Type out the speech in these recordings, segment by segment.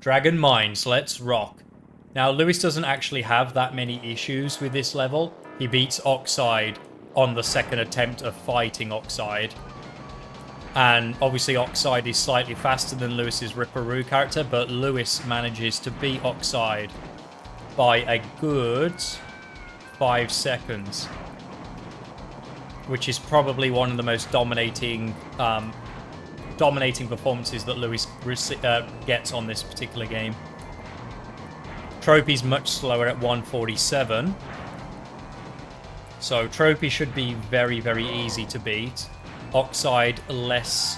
Dragon Mines, let's rock. Now, Lewis doesn't actually have that many issues with this level. He beats Oxide on the second attempt of fighting Oxide. And obviously Oxide is slightly faster than Lewis's Ripperoo character, but Lewis manages to beat Oxide by a good 5 seconds. Which is probably one of the most dominating performances that Lewis gets on this particular game. Tropy's much slower at 147. So Tropy should be very, very easy to beat. Oxide less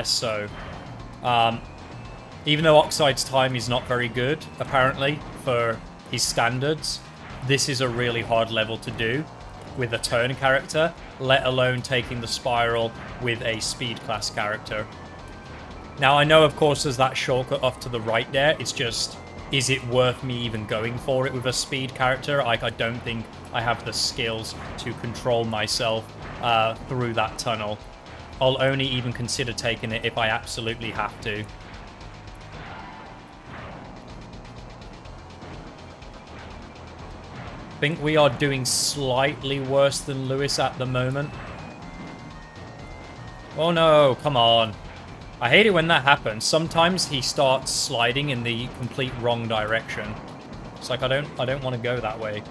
so. Even though Oxide's time is not very good, apparently, for his standards, this is a really hard level to do with a turn character, let alone taking the spiral with a speed class character. Now, I know, of course, there's that shortcut off to the right there. It's just, is it worth me even going for it with a speed character? I don't think I have the skills to control myself through that tunnel. I'll only even consider taking it if I absolutely have to. I think we are doing slightly worse than Lewis at the moment. Oh no, come on. I hate it when that happens. Sometimes he starts sliding in the complete wrong direction. It's like I don't want to go that way.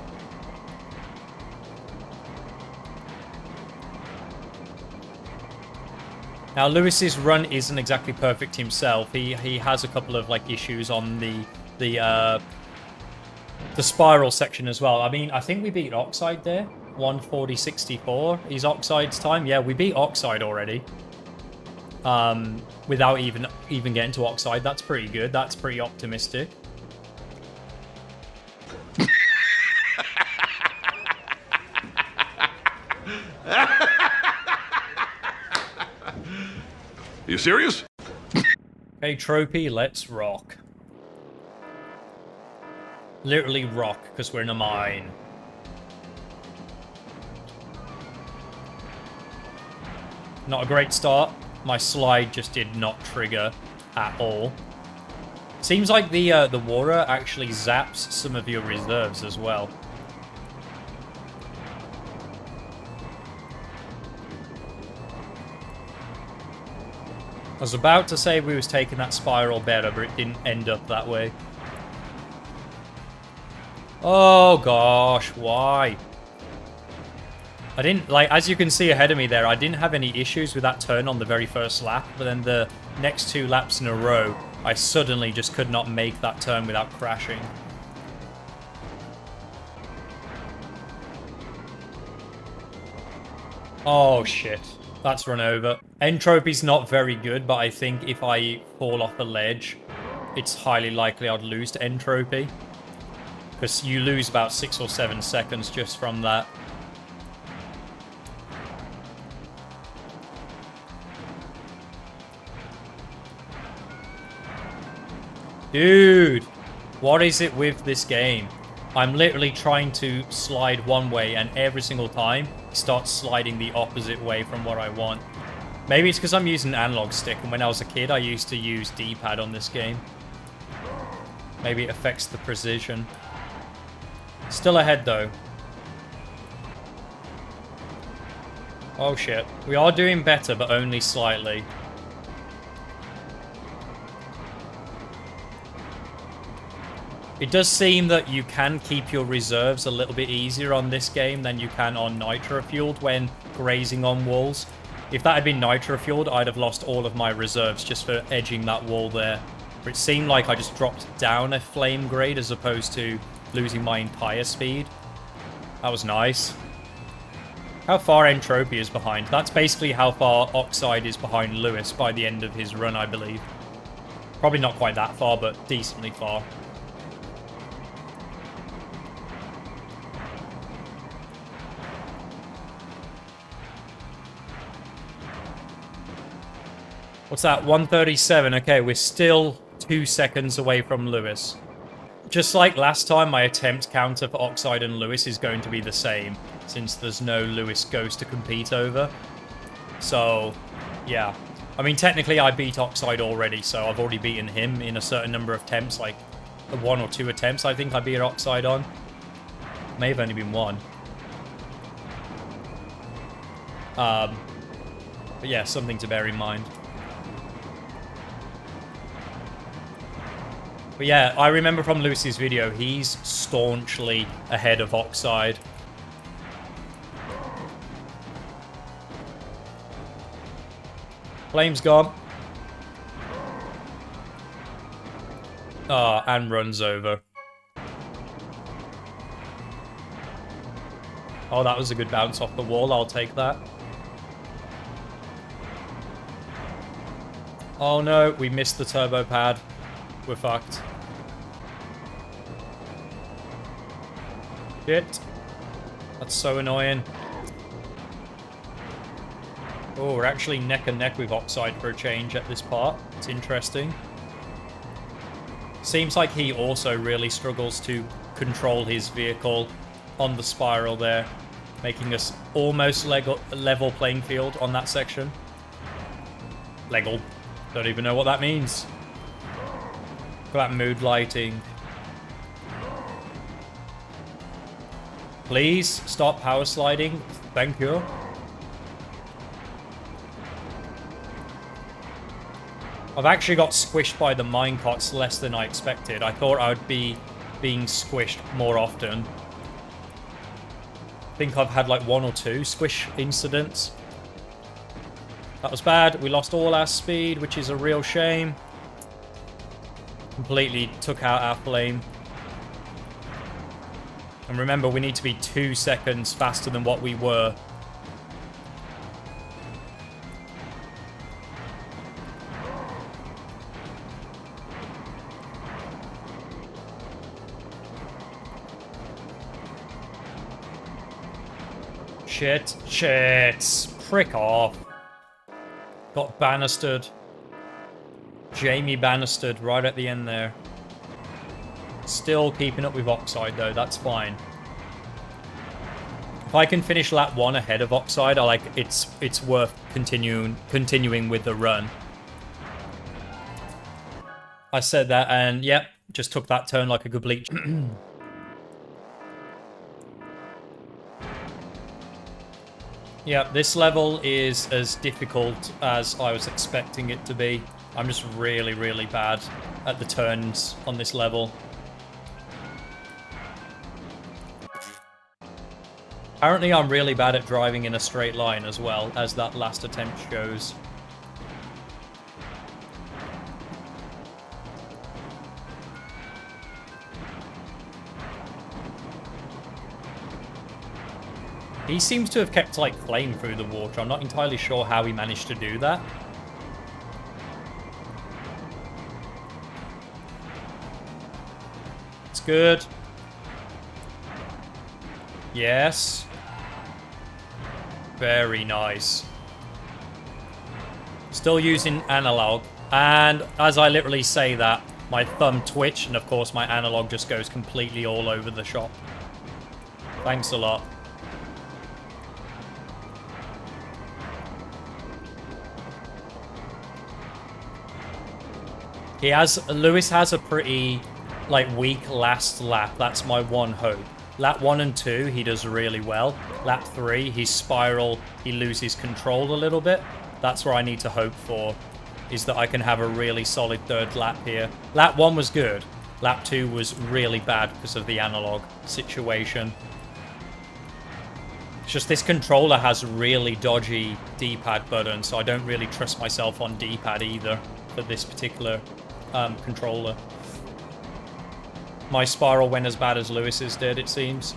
Now, Lewis's run isn't exactly perfect himself. He has a couple of like issues on the spiral section as well. I mean, I think we beat Oxide there. 140.64 is Oxide's time. Yeah, we beat Oxide already. Without even getting to Oxide. That's pretty good. That's pretty optimistic. You serious? Okay, Tropy, let's rock. Literally rock, because we're in a mine. Not a great start. My slide just did not trigger at all. Seems like the water actually zaps some of your reserves as well. I was about to say we was taking that spiral better, but it didn't end up that way. Oh gosh, why? I didn't, like, as you can see ahead of me there, I didn't have any issues with that turn on the very first lap, but then the next 2 laps in a row, I suddenly just could not make that turn without crashing. Oh shit, that's run over. Entropy's not very good, but I think if I fall off a ledge, it's highly likely I'd lose to Entropy. Because you lose about 6 or 7 seconds just from that. Dude, what is it with this game? I'm literally trying to slide one way, and every single time, it starts sliding the opposite way from what I want. Maybe it's because I'm using an analog stick, and when I was a kid, I used to use D-pad on this game. Maybe it affects the precision. Still ahead, though. Oh, shit. We are doing better, but only slightly. It does seem that you can keep your reserves a little bit easier on this game than you can on nitro-fueled when grazing on walls. If that had been nitro-fueled, I'd have lost all of my reserves just for edging that wall there. But it seemed like I just dropped down a flame grade as opposed to losing my entire speed. That was nice. How far Entropy is behind? That's basically how far Oxide is behind Lewis by the end of his run, I believe. Probably not quite that far, but decently far. What's that? 137. Okay, we're still 2 seconds away from Lewis. Just like last time, my attempt counter for Oxide and Lewis is going to be the same, since there's no Lewis Ghost to compete over. So, yeah. I mean, technically I beat Oxide already, so I've already beaten him in a certain number of attempts, like 1 or 2 attempts I think I beat Oxide on. May have only been 1. But yeah, something to bear in mind. But yeah, I remember from Lewis's video, he's staunchly ahead of Oxide. Flame's gone. Ah, and runs over. Oh, that was a good bounce off the wall. I'll take that. Oh no, we missed the turbo pad. We're fucked. Shit. That's so annoying. Oh, we're actually neck and neck with Oxide for a change at this part. It's interesting. Seems like he also really struggles to control his vehicle on the spiral there, making us almost level playing field on that section. Legal. Don't even know what that means. Look at that mood lighting. Please stop power sliding. Thank you. I've actually got squished by the minecarts less than I expected. I thought I would be being squished more often. I think I've had like 1 or 2 squish incidents. That was bad. We lost all our speed, which is a real shame. Completely took out our flame. And remember, we need to be 2 seconds faster than what we were. Shit. Shit. Prick off. Got banistered. Jamie banistered right at the end there. Still keeping up with Oxide though, that's fine. If I can finish lap 1 ahead of Oxide, it's worth continuing with the run. I said that and yep, just took that turn like a complete Yeah, this level is as difficult as I was expecting it to be. I'm just really, really bad at the turns on this level. Apparently, I'm really bad at driving in a straight line as well, as that last attempt shows. He seems to have kept, like, flame through the water. I'm not entirely sure how he managed to do that. It's good. Yes. Very nice. Still using analog. And as I literally say that, my thumb twitched, and of course my analog just goes completely all over the shop. Thanks a lot. Lewis has a pretty, like, weak last lap. That's my one hope. Lap 1 and 2, he does really well. Lap 3, his spiral, he loses control a little bit. That's where I need to hope for, is that I can have a really solid 3rd lap here. Lap 1 was good. Lap 2 was really bad because of the analog situation. It's just this controller has really dodgy D-pad buttons, so I don't really trust myself on D-pad either for this particular controller. My spiral went as bad as Lewis's did, it seems.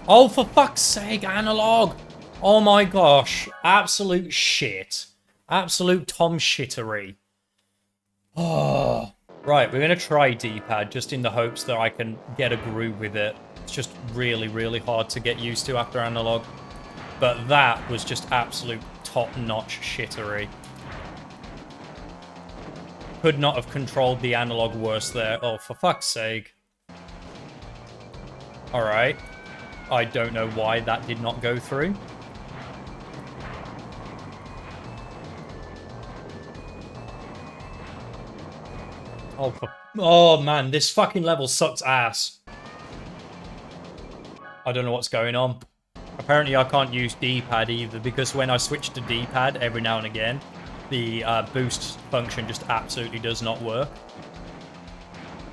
Oh, for fuck's sake, analog! Oh my gosh. Absolute shit. Absolute Tom shittery. Oh. Right, we're going to try D-pad, just in the hopes that I can get a groove with it. It's just really, really hard to get used to after analog. But that was just absolute top-notch shittery. Could not have controlled the analog worse there. Oh, for fuck's sake. Alright. I don't know why that did not go through. Oh man, this fucking level sucks ass. I don't know what's going on. Apparently I can't use D-pad either, because when I switch to D-pad every now and again, the boost function just absolutely does not work.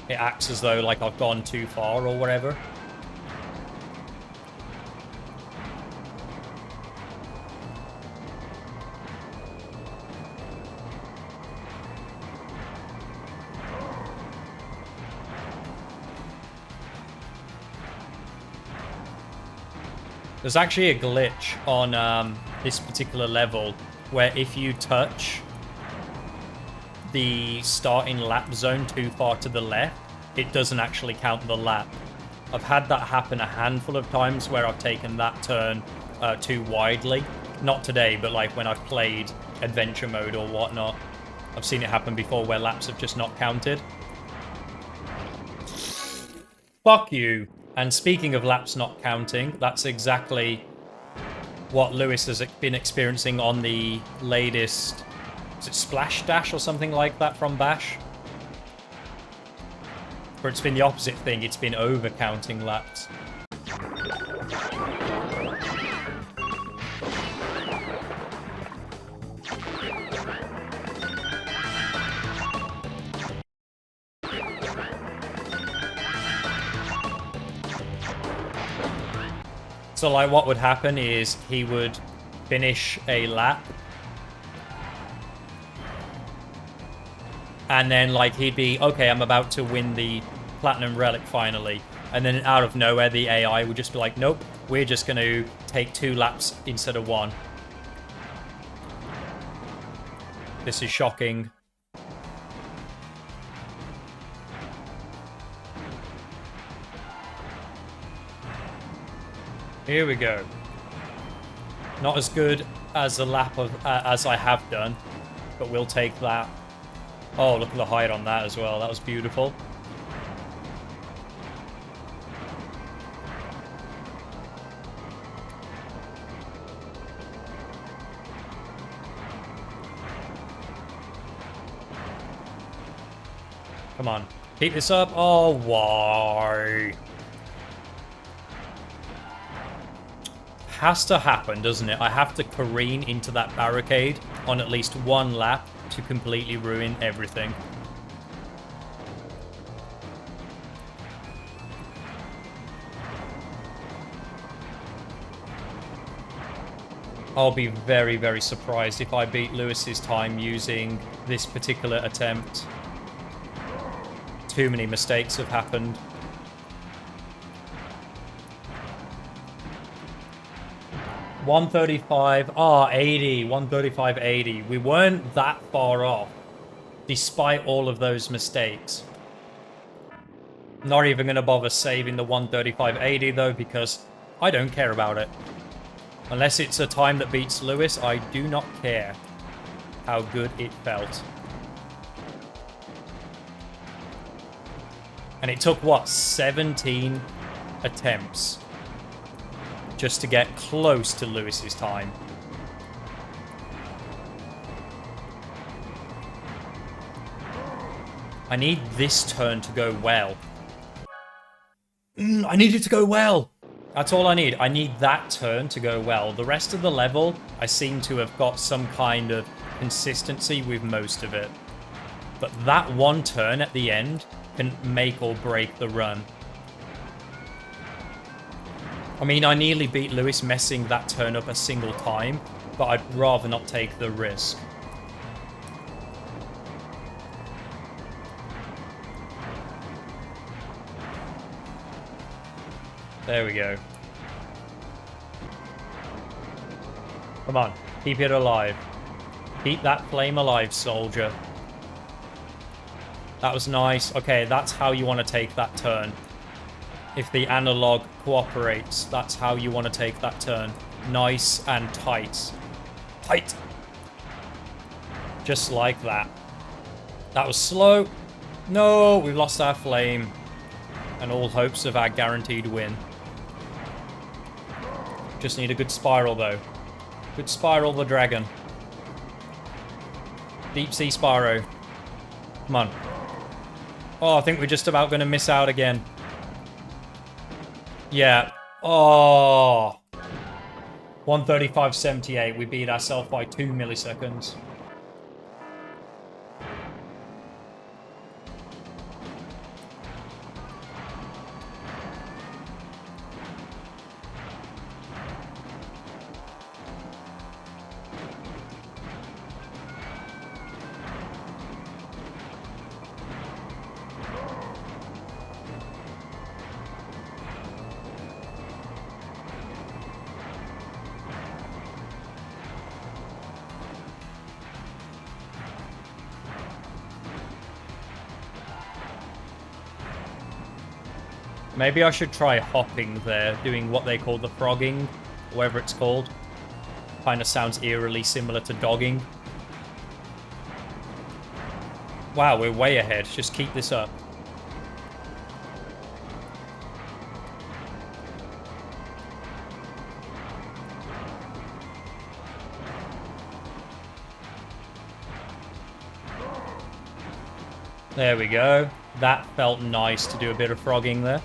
It acts as though like I've gone too far or whatever. There's actually a glitch on this particular level where if you touch the starting lap zone too far to the left, it doesn't actually count the lap. I've had that happen a handful of times where I've taken that turn too widely. Not today, but like when I've played adventure mode or whatnot. I've seen it happen before where laps have just not counted. Fuck you. And speaking of laps not counting, that's exactly what Lewis has been experiencing on the latest... Is it Splash Dash or something like that from Bash? Where it's been the opposite thing, it's been over-counting laps. So like what would happen is he would finish a lap and then like he'd be, okay, I'm about to win the Platinum Relic finally. And then out of nowhere the AI would just be like, nope, we're just going to take 2 laps instead of 1. This is shocking. Here we go. Not as good as the lap of as I have done, but we'll take that. Oh, look at the height on that as well. That was beautiful. Come on. Keep this up. Oh, why? Has to happen, doesn't it? I have to careen into that barricade on at least 1 lap to completely ruin everything. I'll be very, very surprised if I beat Lewis's time using this particular attempt. Too many mistakes have happened. $135, 80, 135, 80. We weren't that far off, despite all of those mistakes. Not even going to bother saving the 135.80 though, because I don't care about it. Unless it's a time that beats Lewis, I do not care how good it felt. And it took, what, 17 attempts just to get close to Lewis's time. I need this turn to go well. I need it to go well. That's all I need. I need that turn to go well. The rest of the level, I seem to have got some kind of consistency with most of it. But that one turn at the end can make or break the run. I mean, I nearly beat Lewis messing that turn up a single time, but I'd rather not take the risk. There we go. Come on, keep it alive. Keep that flame alive, soldier. That was nice. Okay, that's how you want to take that turn. If the analog cooperates, that's how you want to take that turn. Nice and tight. Tight! Just like that. That was slow. No, we've lost our flame. And all hopes of our guaranteed win. Just need a good spiral, though. Good spiral the dragon. Deep sea Spyro. Come on. Oh, I think we're just about going to miss out again. Yeah. Oh. 135.78. We beat ourselves by 2 milliseconds. Maybe I should try hopping there, doing what they call the frogging, whatever it's called. Kind of sounds eerily similar to dogging. Wow, we're way ahead. Just keep this up. There we go. That felt nice to do a bit of frogging there.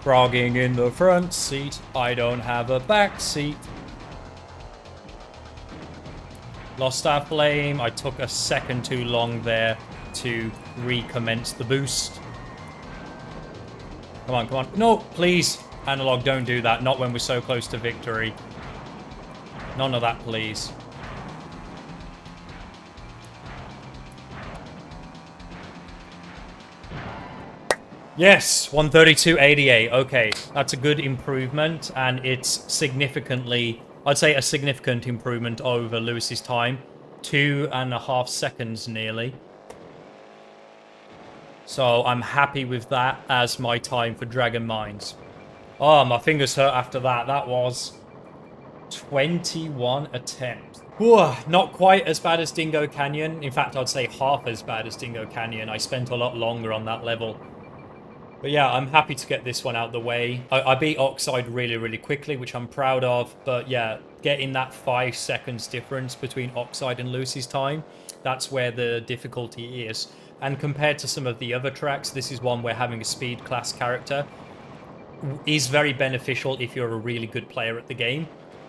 Frogging in the front seat. I don't have a back seat. Lost our flame. I took a second too long there to recommence the boost. Come on, come on. No, please. Analog, don't do that. Not when we're so close to victory. None of that, please. Yes, 132.88. Okay, that's a good improvement, and it's significantly, I'd say a significant improvement over Lewis's time. 2.5 seconds nearly. So I'm happy with that as my time for Dragon Mines. Oh, my fingers hurt after that. That was 21 attempts. Whew, not quite as bad as Dingo Canyon. In fact, I'd say half as bad as Dingo Canyon. I spent a lot longer on that level. But yeah, I'm happy to get this one out the way. I beat Oxide really, really quickly, which I'm proud of. But yeah, getting that 5 seconds difference between Oxide and Lewis's time, that's where the difficulty is. And compared to some of the other tracks, this is one where having a speed class character is very beneficial if you're a really good player at the game.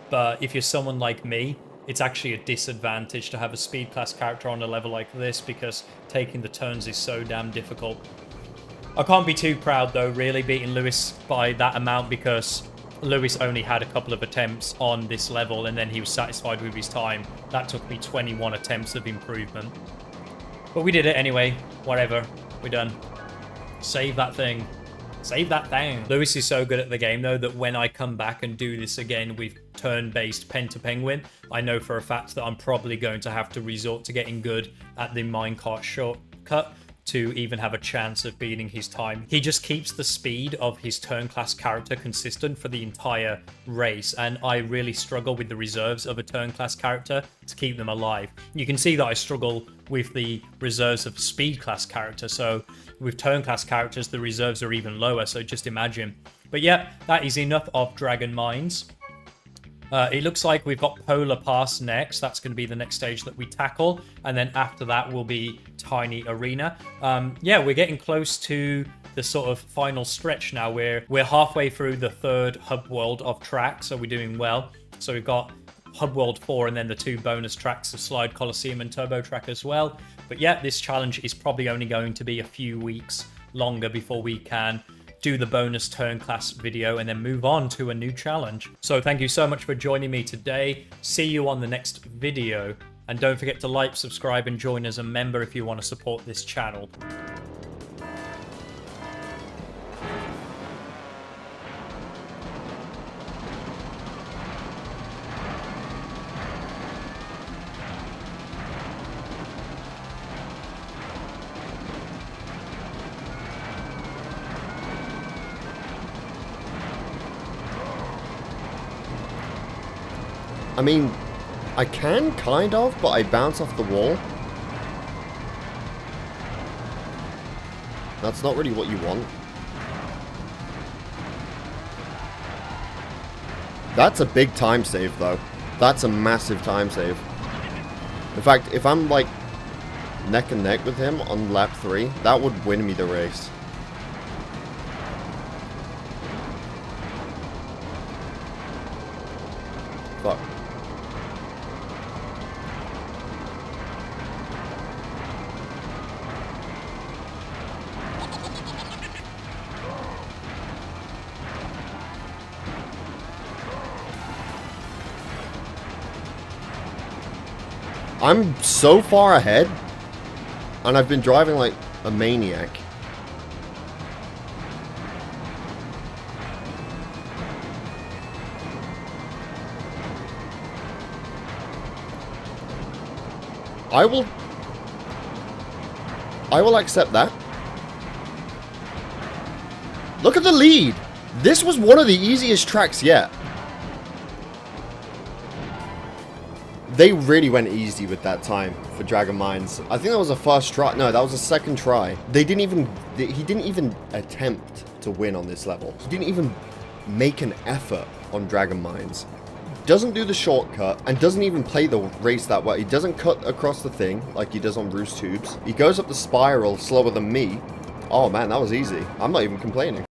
But if you're someone like me, it's actually a disadvantage to have a speed class character on a level like this because taking the turns is so damn difficult. I can't be too proud, though, really, beating Lewis by that amount because Lewis only had a couple of attempts on this level and then he was satisfied with his time. That took me 21 attempts of improvement. But we did it anyway. Whatever. We're done. Save that thing. Save that thing. Lewis is so good at the game, though, that when I come back and do this again with turn-based Penta-Penguin, I know for a fact that I'm probably going to have to resort to getting good at the minecart shortcut to even have a chance of beating his time. He just keeps the speed of his turn class character consistent for the entire race, and I really struggle with the reserves of a turn class character to keep them alive. You can see that I struggle with the reserves of speed class character, so with turn class characters the reserves are even lower, so just imagine. But yeah, that is enough of Dragon Mines. It looks like we've got Polar Pass next. That's going to be the next stage that we tackle. And then after that will be Tiny Arena. Yeah, we're getting close to the sort of final stretch now. We're halfway through the third hub world of tracks, so we're doing well. So we've got Hub World 4 and then the 2 bonus tracks of Slide Coliseum and Turbo Track as well. But yeah, this challenge is probably only going to be a few weeks longer before we can do the bonus turn class video and then move on to a new challenge. So thank you so much for joining me today. See you on the next video. And don't forget to like, subscribe, and join as a member if you want to support this channel. I mean, I can, kind of, but I bounce off the wall. That's not really what you want. That's a big time save, though. That's a massive time save. In fact, if I'm, like, neck and neck with him on lap 3, that would win me the race. Fuck. I'm so far ahead, and I've been driving like a maniac. I will accept that. Look at the lead. This was one of the easiest tracks yet. They really went easy with that time for Dragon Mines. I think that was a first try. No, that was a second try. He didn't even attempt to win on this level. He didn't even make an effort on Dragon Mines. Doesn't do the shortcut and doesn't even play the race that way. He doesn't cut across the thing like he does on Roost Tubes. He goes up the spiral slower than me. Oh man, that was easy. I'm not even complaining.